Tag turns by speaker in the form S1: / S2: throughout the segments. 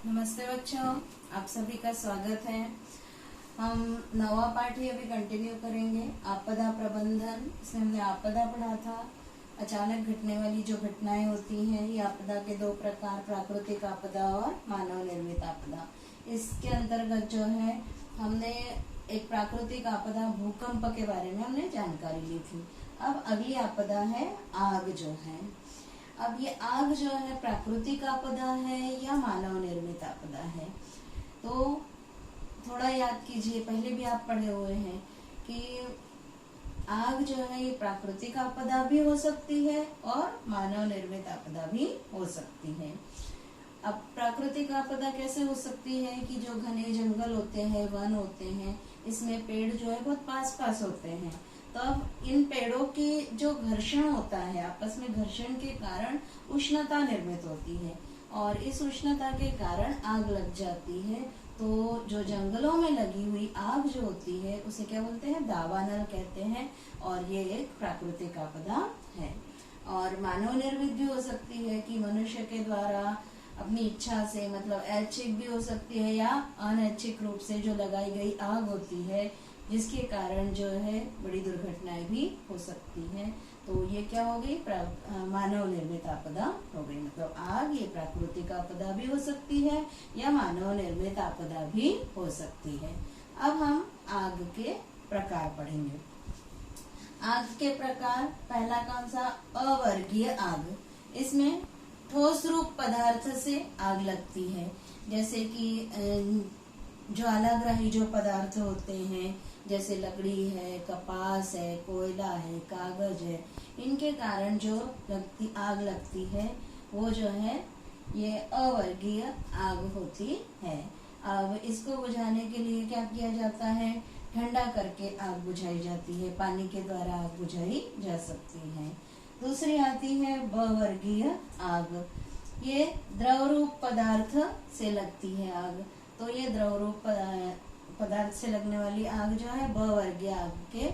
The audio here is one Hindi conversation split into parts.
S1: नमस्ते बच्चों, आप सभी का स्वागत है। हम नवा पाठ ही अभी कंटिन्यू करेंगे, आपदा प्रबंधन। इसमें हमने आपदा पढ़ा था, अचानक घटने वाली जो घटनाएं होती हैं। ये आपदा के दो प्रकार, प्राकृतिक आपदा और मानव निर्मित आपदा। इसके अंतर्गत जो है हमने एक प्राकृतिक आपदा भूकंप के बारे में हमने जानकारी ली थी। अब अगली आपदा है आग जो है। अब ये आग जो है प्राकृतिक आपदा है या मानव निर्मित आपदा है, तो थोड़ा याद कीजिए। पहले भी आप पढ़े हुए हैं कि आग जो है ये प्राकृतिक आपदा भी हो सकती है और मानव निर्मित आपदा भी हो सकती है। अब प्राकृतिक आपदा कैसे हो सकती है कि जो घने जंगल होते हैं, वन होते हैं, इसमें पेड़ जो है बहुत पास पास होते हैं। तो अब इन पेड़ों के जो घर्षण होता है, आपस में घर्षण के कारण उष्णता निर्मित होती है और इस उष्णता के कारण आग लग जाती है। तो जो जंगलों में लगी हुई आग जो होती है उसे क्या बोलते हैं? दावानल कहते हैं और ये एक प्राकृतिक आपदा है। और मानव निर्मित भी हो सकती है कि मनुष्य के द्वारा अपनी इच्छा से, मतलब ऐच्छिक भी हो सकती है या अनैच्छिक रूप से जो लगाई गई आग होती है, जिसके कारण जो है बड़ी दुर्घटनाएं भी हो सकती हैं। तो ये क्या हो गई? मानव निर्मित आपदा हो गई। मतलब आग ये प्राकृतिक आपदा भी हो सकती है या मानव निर्मित आपदा भी हो सकती है। अब हम आग के प्रकार पढ़ेंगे। आग के प्रकार, पहला कौन सा? अवर्गीय आग। इसमें ठोस रूप पदार्थ से आग लगती है, जैसे कि ज्वालाग्राही जो पदार्थ होते हैं, जैसे लकड़ी है, कपास है, कोयला है, कागज है, इनके कारण जो आग लगती है वो जो है ये अवर्गीय आग होती है। अब इसको बुझाने के लिए क्या किया जाता है? ठंडा करके आग बुझाई जाती है, पानी के द्वारा आग बुझाई जा सकती है। दूसरी आती है बवर्गीय आग। ये द्रव रूप पदार्थ से लगती है आग। तो ये द्रव रूप पदार्थ से लगने वाली आग जो है बवर्गीय आग के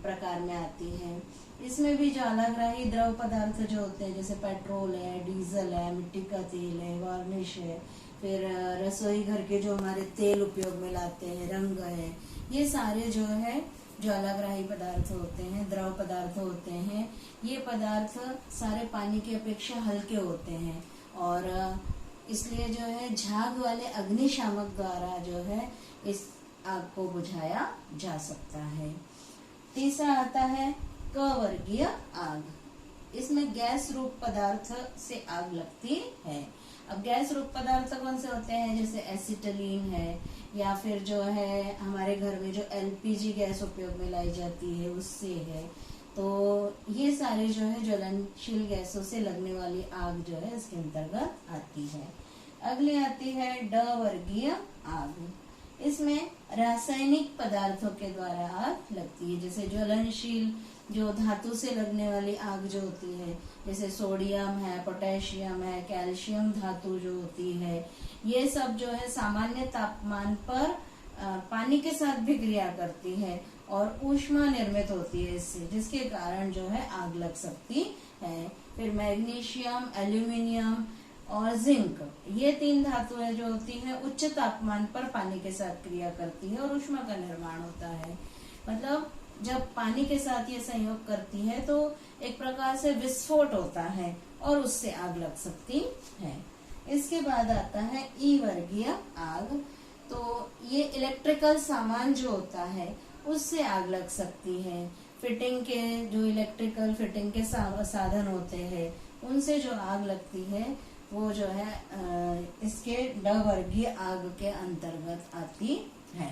S1: प्रकार में आती है। इसमें भी ज्वालाग्राही द्रव पदार्थ जो होते हैं, जैसे पेट्रोल है, डीजल है, मिट्टी का तेल है, वार्निश है, फिर रसोई घर के जो हमारे तेल उपयोग में लाते हैं, रंग है, ये सारे जो है ज्वालाग्राही पदार्थ होते हैं, द्रव पदार्थ होते हैं। ये पदार्थ सारे पानी की अपेक्षा हल्के होते हैं और इसलिए जो है झाग वाले अग्निशामक द्वारा जो है इस आग को बुझाया जा सकता है। तीसरा आता है कवर्गीय आग। इसमें गैस रूप पदार्थ से आग लगती है। अब गैस रूप पदार्थ कौन से होते हैं? जैसे एसिटिलीन है, या फिर जो है हमारे घर में जो एलपीजी गैस उपयोग में लाई जाती है उससे है। तो ये सारे जो है ज्वलनशील गैसों से लगने वाली आग जो है इसके अंतर्गत आती है। अगली आती है डवर्गीय आग। इसमें रासायनिक पदार्थों के द्वारा आग लगती है, जैसे ज्वलनशील जो धातु से लगने वाली आग जो होती है, जैसे सोडियम है, पोटेशियम है, कैल्शियम धातु जो होती है, ये सब जो है सामान्य तापमान पर पानी के साथ भी क्रिया करती है और ऊष्मा निर्मित होती है इससे, जिसके कारण जो है आग लग सकती है। फिर मैग्नीशियम, एल्यूमिनियम और जिंक, ये तीन धातुएं जो होती हैं उच्च तापमान पर पानी के साथ क्रिया करती है और ऊष्मा का निर्माण होता है। मतलब जब पानी के साथ ये संयोग करती है तो एक प्रकार से विस्फोट होता है और उससे आग लग सकती है। इसके बाद आता है ई वर्गीय आग। तो ये इलेक्ट्रिकल सामान जो होता है उससे आग लग सकती है। फिटिंग के जो इलेक्ट्रिकल फिटिंग के साधन होते हैं उनसे जो आग लगती है वो जो है इसके ड वर्गीय आग के अंतर्गत आती है।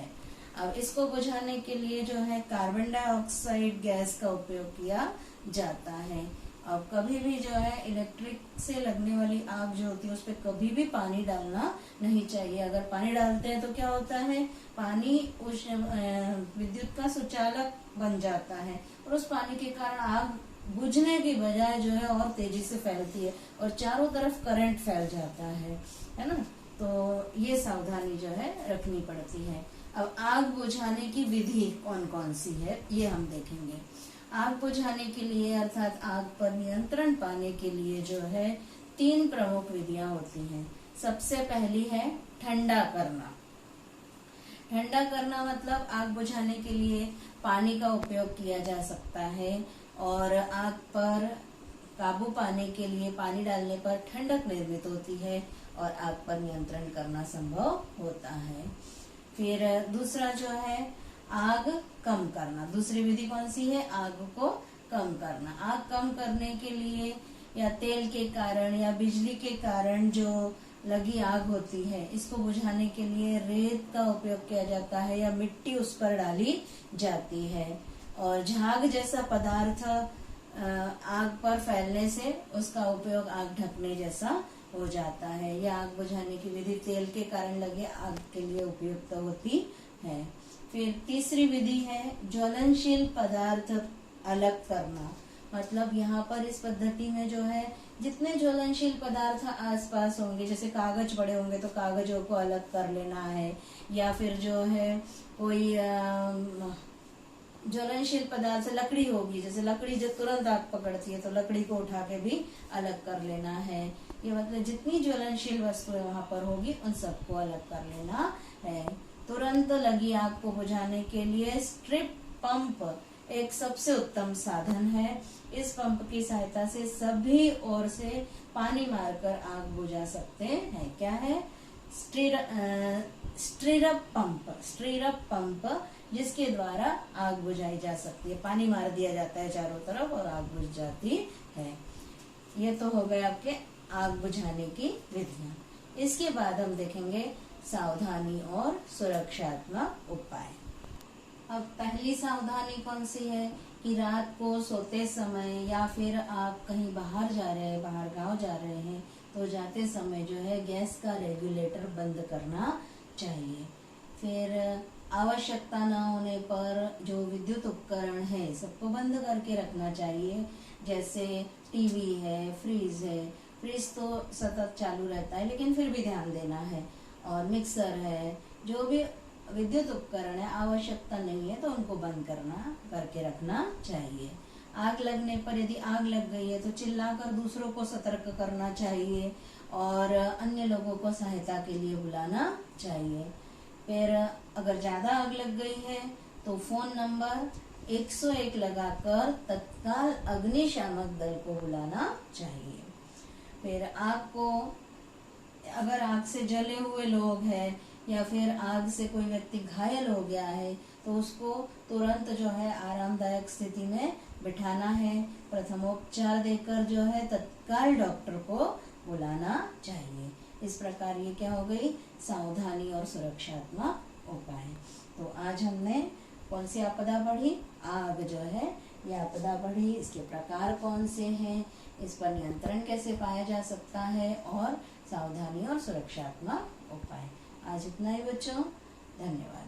S1: अब इसको बुझाने के लिए जो है कार्बन डाइऑक्साइड गैस का उपयोग किया जाता है। अब कभी भी जो है इलेक्ट्रिक से लगने वाली आग जो होती है उस पर कभी भी पानी डालना नहीं चाहिए। अगर पानी डालते हैं तो क्या होता है? पानी उस विद्युत का सुचालक बन जाता है और उस पानी के कारण आग बुझने की बजाय जो है और तेजी से फैलती है और चारों तरफ करंट फैल जाता है ना। तो ये सावधानी जो है रखनी पड़ती है। अब आग बुझाने की विधि कौन कौन सी है ये हम देखेंगे। आग बुझाने के लिए अर्थात आग पर नियंत्रण पाने के लिए जो है 3 प्रमुख विधियां होती हैं। सबसे पहली है ठंडा करना। ठंडा करना मतलब आग बुझाने के लिए पानी का उपयोग किया जा सकता है, और आग पर काबू पाने के लिए पानी डालने पर ठंडक निर्मित होती है और आग पर नियंत्रण करना संभव होता है। फिर दूसरा जो है आग कम करना। दूसरी विधि कौन सी है? आग को कम करना। आग कम करने के लिए या तेल के कारण या बिजली के कारण जो लगी आग होती है, इसको बुझाने के लिए रेत का उपयोग किया जाता है या मिट्टी उस पर डाली जाती है, और झाग जैसा पदार्थ आग पर फैलने से उसका उपयोग आग ढकने जैसा हो जाता है। यह आग बुझाने की विधि तेल के कारण लगे आग के लिए उपयुक्त होती है। फिर तीसरी विधि है ज्वलनशील पदार्थ अलग करना। मतलब यहाँ पर इस पद्धति में जो है जितने ज्वलनशील पदार्थ आसपास होंगे, जैसे कागज पड़े होंगे तो कागजों को अलग कर लेना है, या फिर जो है कोई ज्वलनशील पदार्थ लकड़ी होगी, जैसे लकड़ी जो तुरंत आग पकड़ती है तो लकड़ी को उठा के भी अलग कर लेना है। ये मतलब जितनी ज्वलनशील वस्तुएं वहां पर होगी उन सबको अलग कर लेना है। तुरंत लगी आग को बुझाने के लिए स्ट्रिप पंप एक सबसे उत्तम साधन है। इस पंप की सहायता से सभी ओर से पानी मारकर आग बुझा सकते हैं। क्या है? स्ट्रिरप पंप, जिसके द्वारा आग बुझाई जा सकती है। पानी मार दिया जाता है चारों तरफ और आग बुझ जाती है। ये तो हो गए आपके आग बुझाने की विधियां। इसके बाद हम देखेंगे सावधानी और सुरक्षात्मक उपाय। अब पहली सावधानी कौन सी है कि रात को सोते समय या फिर आप कहीं बाहर जा रहे हैं, बाहर गांव जा रहे हैं, तो जाते समय जो है गैस का रेगुलेटर बंद करना चाहिए। फिर आवश्यकता न होने पर जो विद्युत उपकरण है सबको बंद करके रखना चाहिए। जैसे टीवी है, फ्रीज है। फ्रीज तो सतत चालू रहता है लेकिन फिर भी ध्यान देना है। और मिक्सर है, जो भी विद्युत उपकरण है आवश्यकता नहीं है तो उनको बंद करके रखना चाहिए। आग लगने पर यदि आग लग गई है तो चिल्लाकर दूसरों को सतर्क करना चाहिए और अन्य लोगों को सहायता के लिए बुलाना चाहिए। फिर अगर ज्यादा आग लग गई है तो फोन नंबर 101 लगाकर तत्काल अग्निशामक दल को बुलाना चाहिए। फिर अगर आग से जले हुए लोग हैं या फिर आग से कोई व्यक्ति घायल हो गया है तो उसको तुरंत जो है आरामदायक स्थिति में बिठाना है। प्रथमोपचार देकर जो है तत्काल डॉक्टर को बुलाना चाहिए। इस प्रकार ये क्या हो गई? सावधानी और सुरक्षात्मक उपाय। तो आज हमने कौन सी आपदा पढ़ी? आग जो है ये आपदा पढ़ी। इसके प्रकार कौन से हैं, इस पर नियंत्रण कैसे पाया जा सकता है, और सावधानी और सुरक्षात्मक उपाय। आज इतना ही बच्चों, धन्यवाद।